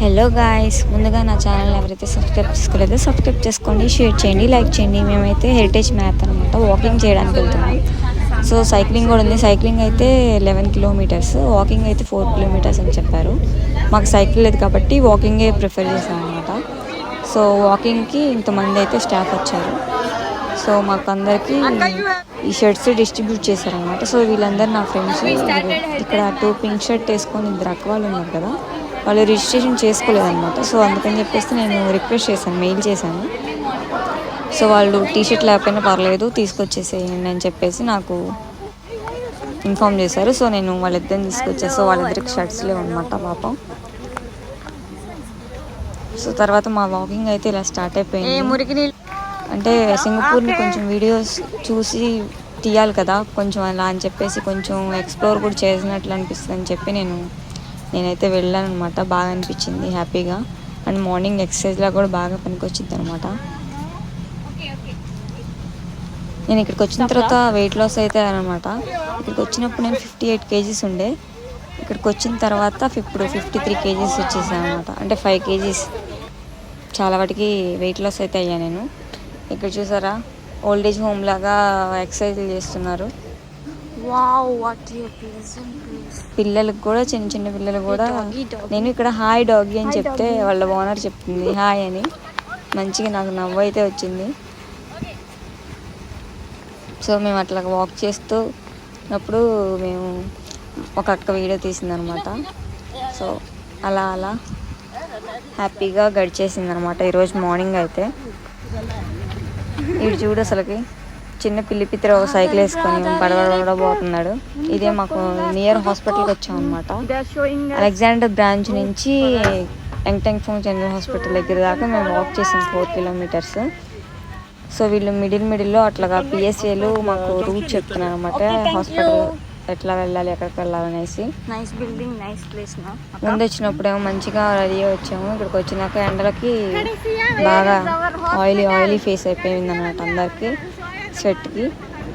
Hello guys, ముందుగా నా channel ఎవరైతే సబ్స్క్రైబ్ చేసుకోలేదో సబ్స్క్రైబ్ చేసుకోండి, షేర్ చేయండి, లైక్ చేయండి. మేమైతే హెరిటేజ్ మ్యాప్ అనమాట వాకింగ్ చేయడానికి వెళ్తున్నాం. సో సైక్లింగ్ కూడా ఉంది. సైక్లింగ్ అయితే 11 కిలోమీటర్స్, వాకింగ్ అయితే 4 కిలోమీటర్స్ అని చెప్పారు. మాకు సైకిల్ లేదు కాబట్టి వాకింగే ప్రిఫర్ చేశాం అనమాట. సో వాకింగ్కి ఇంతమంది అయితే స్టాఫ్ వచ్చారు. సో మాకు అందరికీ ఈ షర్ట్స్ డిస్ట్రిబ్యూట్ చేశారనమాట. సో వీళ్ళందరూ నా ఫ్రెండ్స్. ఇక్కడ 2 పింక్ షర్ట్ వేసుకొని 2 అక్క వాళ్ళు ఉన్నారు కదా, వాళ్ళు రిజిస్ట్రేషన్ చేసుకోలేదన్నమాట. సో అందుకని చెప్పేసి నేను రిక్వెస్ట్ చేశాను, మెయిల్ చేశాను. సో వాళ్ళు టీషర్ట్ లేకపోయినా పర్లేదు తీసుకొచ్చేసేయండి అని చెప్పేసి నాకు ఇన్ఫామ్ చేశారు. సో నేను వాళ్ళిద్దరిని తీసుకొచ్చేసి, సో వాళ్ళిద్దరికి షర్ట్స్ లేవు అనమాట పాపం. సో తర్వాత మా వాకింగ్ అయితే ఇలా స్టార్ట్ అయిపోయింది. అంటే సింగపూర్ని కొంచెం వీడియోస్ చూసి తీయాలి కదా కొంచెం అలా అని చెప్పేసి, కొంచెం ఎక్స్ప్లోర్ కూడా చేసినట్లు అనిపిస్తుంది అని చెప్పి నేనైతే వెళ్ళాను అనమాట. బాగా అనిపించింది, హ్యాపీగా. అండ్ మార్నింగ్ ఎక్సర్సైజ్లా కూడా బాగా పనికొచ్చింది అనమాట. నేను ఇక్కడికి వచ్చిన తర్వాత వెయిట్ లాస్ అయితే అనమాట. ఇక్కడికి వచ్చినప్పుడు నేను 58 కేజీస్ ఉండే, ఇక్కడికి వచ్చిన తర్వాత ఇప్పుడు 53 కేజీస్ వచ్చేసాను అనమాట. అంటే 5 కేజీస్ చాలా వాటికి వెయిట్ లాస్ అయితే అయ్యా నేను. ఇక్కడ చూసారా, ఓల్డేజ్ హోమ్ లాగా ఎక్సర్సైజ్ చేస్తున్నారు. పిల్లలకు కూడా, చిన్న చిన్న పిల్లలు కూడా. నేను ఇక్కడ హాయ్ డాగీ అని చెప్తే వాళ్ళ ఓనర్ చెప్తుంది హాయ్ అని. మంచిగా నాకు నవ్వు అయితే వచ్చింది. సో మేము అట్లా వాక్ చేస్తున్నప్పుడు మేము ఒక అక్క వీడియో తీసిందనమాట. సో అలా అలా హ్యాపీగా గడిచేసింది అనమాట ఈరోజు మార్నింగ్ అయితే. ఇటు చూడు, అసలుకి చిన్న పిల్లిపిత్ర సైకిల్ వేసుకొని పడబడబోతున్నాడు. ఇదే మాకు నియర్ హాస్పిటల్కి వచ్చాం అనమాట. అలెగ్జాండర్ బ్రాంచ్ నుంచి యంగ్టంగ్ ఫోంగ్ జనరల్ హాస్పిటల్ దగ్గర దాకా మేము వాక్ చేసాం 4 కిలోమీటర్స్. సో వీళ్ళు మిడిల్లో అట్లాగా పిఎస్ఏలు మాకు రూట్ చెప్తున్నారు అనమాట, హాస్పిటల్ ఎట్లా వెళ్ళాలి, ఎక్కడికి వెళ్ళాలనేసి. Nice building, nice place. ముందు వచ్చినప్పుడేమో మంచిగా రెడీ వచ్చాము. ఇక్కడికి వచ్చినాక ఎండలకి బాగా ఆయిలీ ఫేస్ అయిపోయింది అనమాట అందరికి, స్వెట్కి.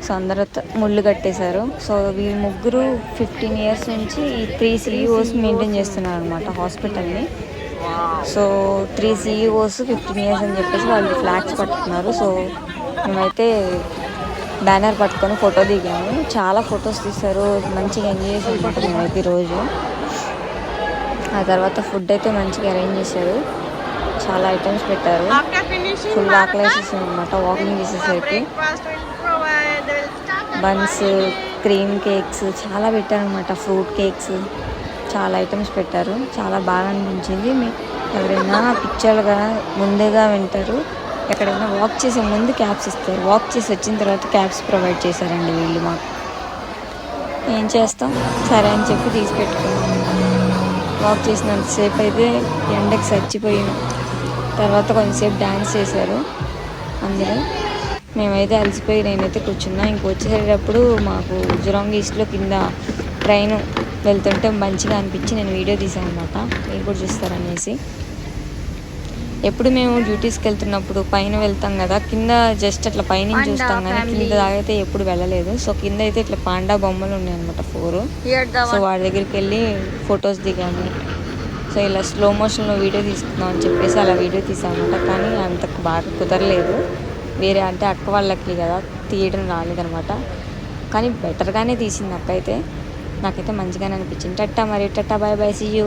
సో అందరూ ముళ్ళు కట్టేశారు. సో వీళ్ళు ముగ్గురు 15 ఇయర్స్ నుంచి 3 CEOs మెయింటైన్ చేస్తున్నారు అనమాట హాస్పిటల్ని. సో 3 CEOs 15 ఇయర్స్ అని చెప్పేసి వాళ్ళు ఫ్లాగ్స్ పట్టుకున్నారు. సో మేమైతే బ్యానర్ పట్టుకొని ఫోటో దిగాము. చాలా ఫొటోస్ తీస్తారు, మంచిగా ఎంజాయ్ చేసాం అనమాట మేమైతే రోజు. ఆ తర్వాత ఫుడ్ అయితే మంచిగా అరేంజ్ చేశారు, చాలా ఐటమ్స్ పెట్టారు. ఫుల్ ఆకలి వేసేసాం అనమాట వాకింగ్ చేసేసరికి. బన్స్, క్రీమ్ కేక్స్ చాలా పెట్టారనమాట, ఫ్రూట్ కేక్స్, చాలా ఐటమ్స్ పెట్టారు. చాలా బాగా అనిపించింది. ఎవరైనా పిక్చర్లుగా ముందుగా వింటారు, ఎక్కడైనా వాక్ చేసే ముందు క్యాబ్స్ ఇస్తారు, వాక్ చేసి వచ్చిన తర్వాత క్యాబ్స్ ప్రొవైడ్ చేశారండి వీళ్ళు మాకు. ఏం చేస్తాం, సరే అని చెప్పి తీసి పెట్టుకున్నాం. వాక్ చేసినంతసేపు అయితే ఎండకి చచ్చిపోయాం. తర్వాత కొంచెంసేపు డ్యాన్స్ చేశారు అందరూ. మేమైతే అలసిపోయి నేనైతే కూర్చున్నా. వచ్చేసేటప్పుడు మాకు జురాంగ్ ఈస్ట్లో కింద ట్రైన్ వెళ్తుంటే మంచిగా అనిపించి నేను వీడియో తీసాను అనమాట, మీరు కూడా చూస్తారనేసి. ఎప్పుడు మేము డ్యూటీస్కి వెళ్తున్నప్పుడు పైన వెళ్తాం కదా, కింద జస్ట్ అట్లా పైన చూస్తాం కానీ కింద దాగైతే ఎప్పుడు వెళ్ళలేదు. సో కింద అయితే ఇట్లా పాండా బొమ్మలు ఉన్నాయి అనమాట 4. సో వాడి దగ్గరికి వెళ్ళి ఫొటోస్ దిగాము. సో ఇలా స్లో మోషన్లో వీడియో తీసుకుందాం అని చెప్పేసి అలా వీడియో తీసామన్నమాట. కానీ అంత బాగా కుదరలేదు, వేరే అంటే అక్క వాళ్ళకి కదా తీయడం రాలేదనమాట. కానీ బెటర్గానే తీసింది అక్క అయితే, నాకైతే మంచిగానే అనిపించింది. టట్టా మరి, టట్టా, బాయ్ బాయ్, సీ యూ.